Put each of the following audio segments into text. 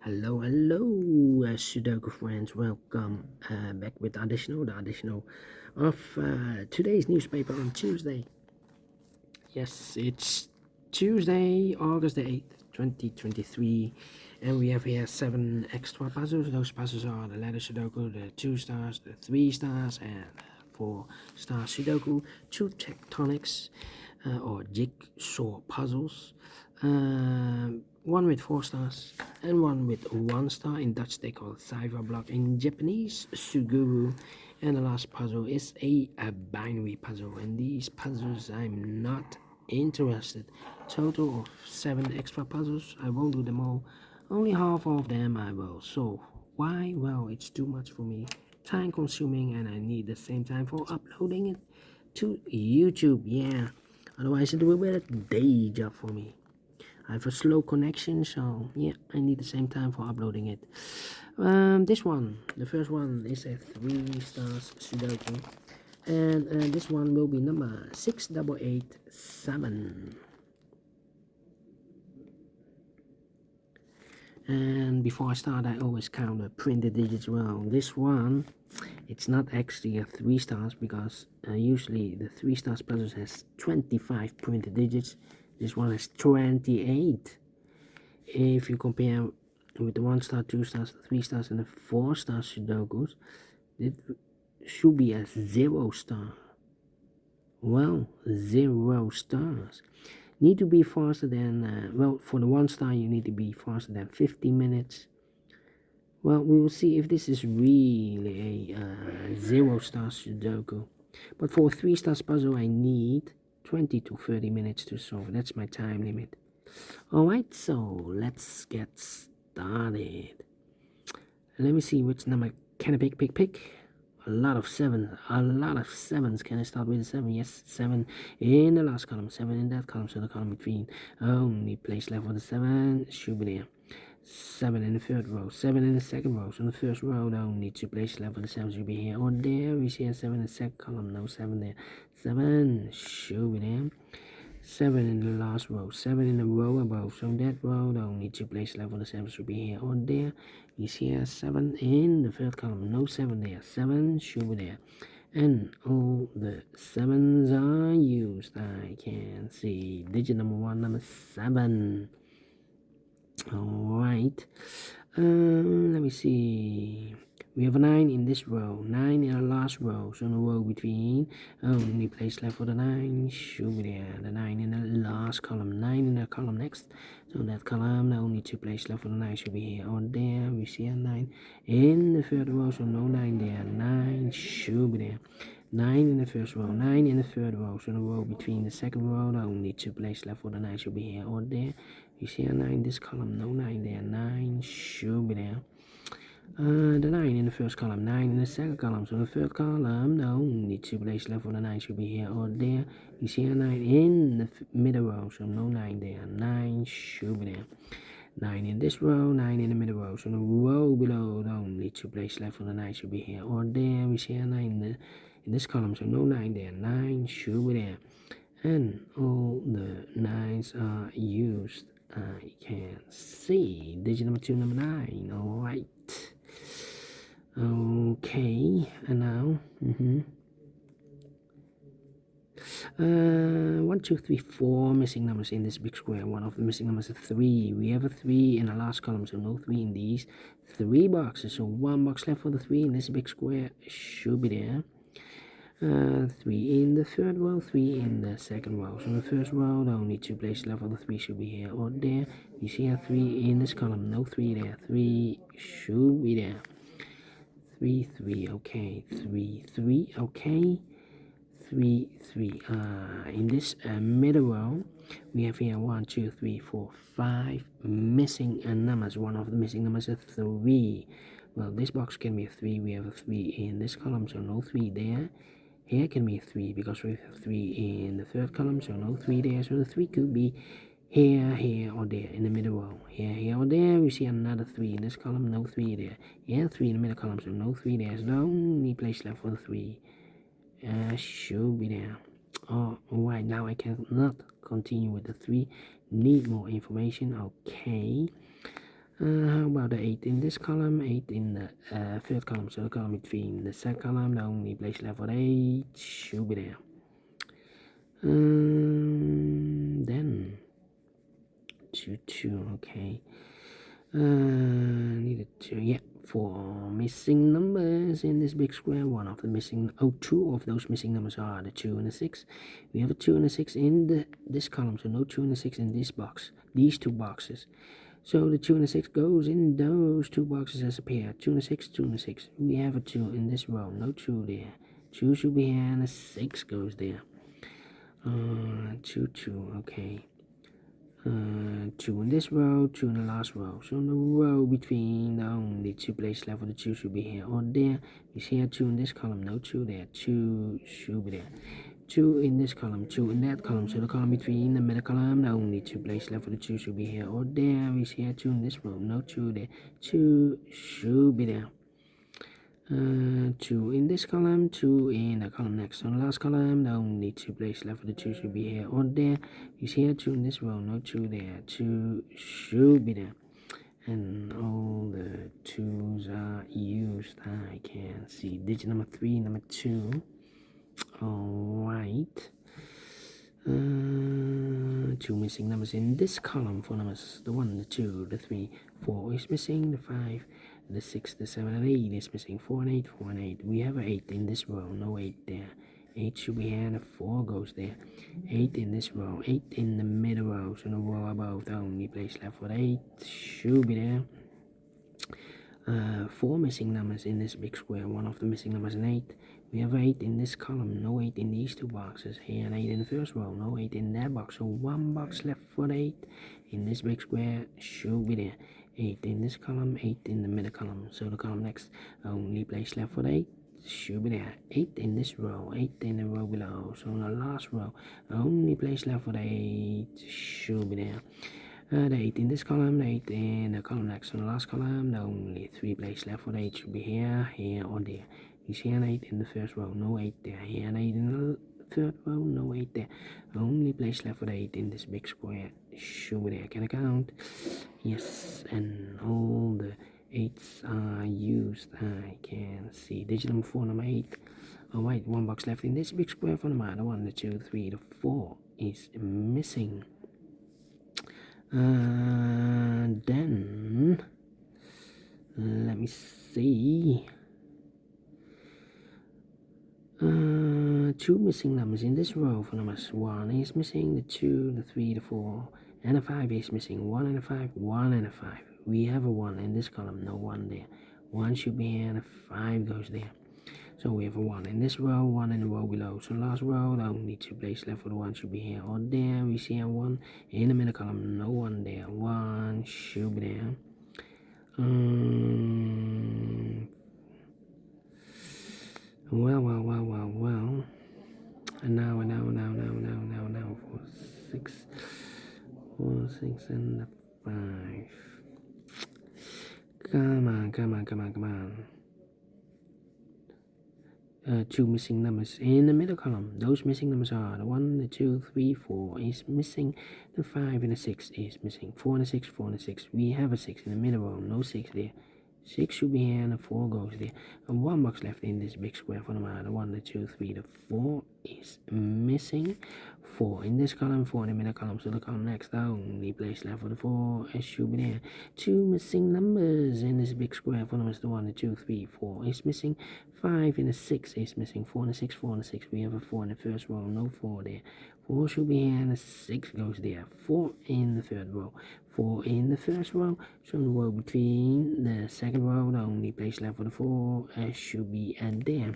Hello, Sudoku friends. Welcome back with the additional of today's newspaper on Tuesday. Yes, it's Tuesday, August the 8th, 2023, and we have here 7 extra puzzles. Those puzzles are the letter Sudoku, the 2 stars, the 3 stars, and 4 star Sudoku, 2 tectonics or jigsaw puzzles. One with 4 stars and one with 1 star. In Dutch they call it cipher block, in Japanese suguru. And the last puzzle is a binary puzzle, and these puzzles I'm not interested. Total of 7 extra puzzles. I won't do them all, only half of them I will solve. Why? Well, it's too much for me, time consuming, and I need the same time for uploading it to YouTube. Yeah, otherwise it will be a day job for me. I have a slow connection, so yeah, I need the same time for uploading it. This one, the first one, is a 3 stars Sudoku, and this one will be number 6887. And before I start, I always count the printed digits. Well, this one, it's not actually a 3 stars because usually the 3 stars puzzles has 25 printed digits. This one has 28. If you compare with the 1 star, 2 stars, 3 stars, and the 4 star Sudokus, it should be a 0 star. Well, 0 stars. Need to be faster than, well, for the 1 star, you need to be faster than 50 minutes. Well, we will see if this is really a 0 star Sudoku. But for a 3 stars puzzle, I need 20 to 30 minutes to solve. That's my time limit. Alright, so let's get started. Let me see which number can I pick. A lot of 7s. Can I start with a 7? Yes, 7 in the last column, 7 in that column, so the column between. Only place left for the 7 should be there. 7 in the third row, 7 in the second row. So in the first row, the only 2 places left for the 7 should be here or there. We see a 7 in the second column, no 7 there. 7 should be there. 7 in the last row, 7 in the row above. So that row, the only 2 places left for the 7 should be here or there. We see a 7 in the third column, no 7 there. 7 should be there. And all the 7s are used. I can see digit number 1, number 7. Alright, let me see. We have a 9 in this row, 9 in the last row, so in the row between, only place left for the 9 should be there. The 9 in the last column, 9 in the column next, so in that column, the only 2 places left for the 9 should be here or there. We see a 9 in the third row, so no 9 there. 9 should be there. 9 in the first row, 9 in the third row, so in the row between the second row, the only 2 places left for the 9 should be here or there. You see a 9 in this column, no 9 there. 9 should be there. The 9 in the first column, 9 in the second column, so the third column, the only 2 places left for the 9 should be here or there. You see a 9 in the middle row, so no 9 there. 9 should be there. 9 in this row, 9 in the middle row, so the row below, the only 2 places left for the 9 should be here or there. We see a 9 in this column, so no 9 there. 9 should be there. And all the 9s are used. I can see digit number 2, number 9. Alright. Okay, and now 1, 2, 3, 4 missing numbers in this big square. One of the missing numbers is 3. We have a 3 in the last column, so no 3 in these 3 boxes. So 1 box left for the 3 in this big square should be there. 3 in the third row, 3 in the second row. So in the first row, the only 2 places left for the 3 should be here or there. You see a 3 in this column, no 3 there. 3 should be there. 3, 3, okay. 3, 3, okay. 3, 3. In this middle row, we have here 1, 2, 3, 4, 5 missing numbers. One of the missing numbers is 3. Well, this box can be a 3. We have a 3 in this column, so no 3 there. Here can be a 3 because we have 3 in the third column, so no 3 there. So the 3 could be here, here, or there in the middle row. Here, here, or there. We see another 3 in this column, no 3 there. Here, 3 in the middle column, so no 3 there. So the only place left for the 3 should be there. Alright, now I cannot continue with the 3. Need more information. Okay. How about the 8 in this column, 8 in the third column, so the column between the second column, the only place left for 8 should be there. Then 2, 2, okay. Needed to, yeah, 4 missing numbers in this big square. One of the missing, two of those missing numbers are the 2 and the 6. We have a 2 and a 6 in this column, so no 2 and a 6 in this box, these two boxes. So the 2 and the 6 goes in those two boxes as a pair. 2 and a 6, 2 and a 6. We have a 2 in this row, no 2 there. 2 should be here, and a 6 goes there. 2, 2, okay. 2 in this row, 2 in the last row. So in the row between the only two places left for the 2 should be here or there. We see a 2 in this column, no 2 there. 2 should be there. 2 in this column, 2 in that column. So the column between the middle column, the only two places left for the 2 should be here or there. We see a 2 in this row, no 2 there. 2 should be there. 2 in this column, 2 in the column next. On the last column, the only two places left for the 2 should be here or there. You see a 2 in this row, no 2 there. 2 should be there. And all the 2's are used. I can see digit number 3, number 2. Alright. 2 missing numbers in this column for numbers. The 1, the 2, the 3, 4 is missing. The 5, the 6, the 7, and 8 is missing. 4 and 8, 4 and 8. We have an 8 in this row, no 8 there. 8 should be here, and a 4 goes there. 8 in this row, 8 in the middle row, so the row above, the only place left for the 8 should be there. 4 missing numbers in this big square. One of the missing numbers is 8. We have 8 in this column, no 8 in these two boxes. Here and 8 in the first row, no 8 in that box. So 1 box left for the 8 in this big square should be there. 8 in this column, 8 in the middle column. So the column next, only place left for the 8 should be there. 8 in this row, 8 in the row below. So the last row, only place left for the 8 should be there. The 8 in this column, the 8 in the column next. On the last column, the only 3 places left for the 8 should be here, here, or there. You see an 8 in the first row, no 8 there. Here an 8 in the third row, no 8 there. Only place left for the 8 in this big square should be there. Can I count? Yes, and all the 8's are used. I can see digit number 4, number 8. Alright, 1 box left in this big square for number the 1, the 2, 3, the 4 is missing. Then let me see. 2 missing numbers in this row for numbers. 1 is missing, the 2, the 3, the 4, and the 5 is missing. 1 and a 5, 1 and a 5. We have a 1 in this column, no 1 there. 1 should be here, and a 5 goes there. So we have a 1 in this row, 1 in the row below. So last row, the only 2 places left for the 1 should be here or there. We see a 1 in the middle column, no 1 there. 1 should be there. Well. And now, 4, 6, and the 5. Come on. 2 missing numbers in the middle column. Those missing numbers are the 1, the 2, 3, 4 is missing. The 5 and the 6 is missing. 4 and the 6, 4 and the 6. We have a 6 in the middle row, no 6 there. 6 should be here and the 4 goes there. And 1 box left in this big square for the 1, the 2, 3, the 4 is missing. 4 in this column, 4 in the middle column. So the column next, the only place left for the 4 should be there. 2 missing numbers in this big square for numbers. The 1, the 2, 3, 4 is missing. 5 and the 6 is missing. 4 and the 6, 4 and the 6. We have a 4 in the first row, no 4 there. 4 should be here and the 6 goes there. 4 in the third row, 4 in the first row. So the row between the second row, the only place left for the 4 should be there.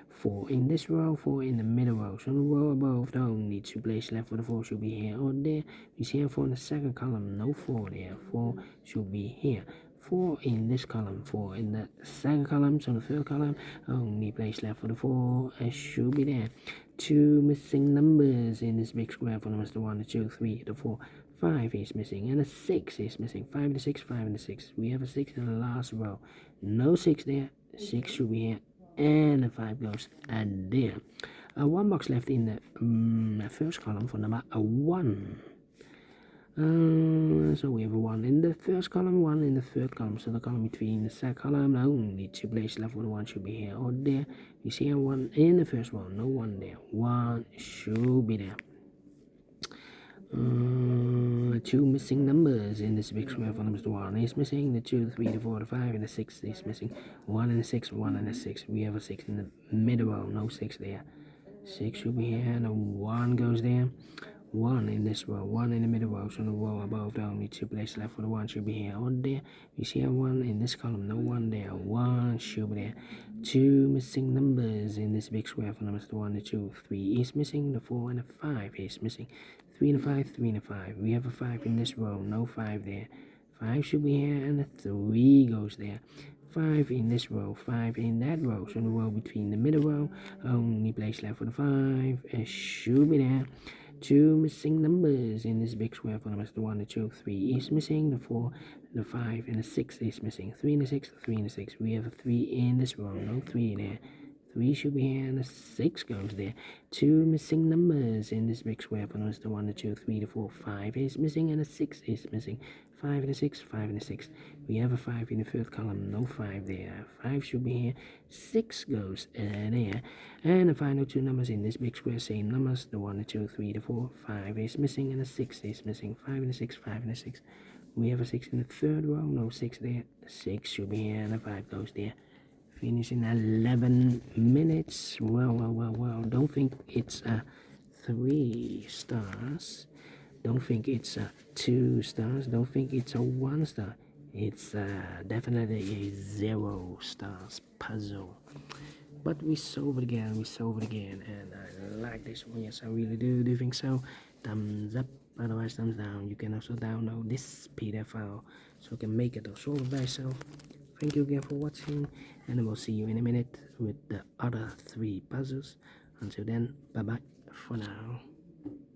4 in this row, 4 in the middle row. So the row above, the only 2 places left for the 4 should be here or there. We see a 4 in the second column, no 4 there. 4 should be here. 4 in this column, 4 in the second column, so the third column, only place left for the 4 should be there. 2 missing numbers in this big square for numbers, the 1, the 2, 3, the 4, 5 is missing, and a 6 is missing. 5 and the 6, 5 and the 6. We have a 6 in the last row, no 6 there. 6 should be here, and a 5 goes and there. 1 box left in the first column for number 1. So we have one in the first column, one in the third column. So the column between the second column, only 2 places left. One should be here or there. You see one in the first one, no one there. One should be there. Two missing numbers in this big square. For numbers, the 1 is missing, the 2, the 3, the 4, the 5, and the 6 is missing. 1 and a 6, 1 and a 6. We have a 6 in the middle row, no 6 there. 6 should be here, and a 1 goes there. 1 in this row, 1 in the middle row, so the row above, the only 2 places left for the 1 should be here or there. You see a 1 in this column, no 1 there. 1 should be there. 2 missing numbers in this big square. For numbers, the 1, the 2, 3 is missing, the 4 and the 5 is missing. 3 and a 5, 3 and a 5. We have a 5 in this row, no 5 there. 5 should be here, and a 3 goes there. 5 in this row, 5 in that row, so the row between the middle row, only place left for the 5, it should be there. 2 missing numbers in this big square. For numbers, the 1, the 2, 3 is missing, the 4, the 5, and the 6 is missing. 3 and the 6, 3 and the 6. We have a 3 in this row, no 3 there. 3 should be here, and the 6 goes there. 2 missing numbers in this big square. For numbers, the 1, the 2, 3, the 4, 5 is missing, and the 6 is missing. 5 and a 6, 5 and a 6. We have a 5 in the third column, no 5 there. 5 should be here, 6 goes there. And the final 2 numbers in this big square, same numbers. The 1, the 2, 3, the 4, 5 is missing, and the 6 is missing. 5 and a 6, 5 and a 6. We have a 6 in the third row, no 6 there. 6 should be here, and the 5 goes there. Finish in 11 minutes. Well. Don't think it's a 3 stars. Don't think it's a 2 stars. Don't think it's a 1 star. It's definitely a 0 stars puzzle. But we solve it again, and I like this one. Yes, I really do think so. Thumbs up, otherwise thumbs down. You can also download this PDF file so you can make it or solve it by yourself. Thank you again for watching, and I will see you in a minute with the other 3 puzzles. Until then, bye bye for now.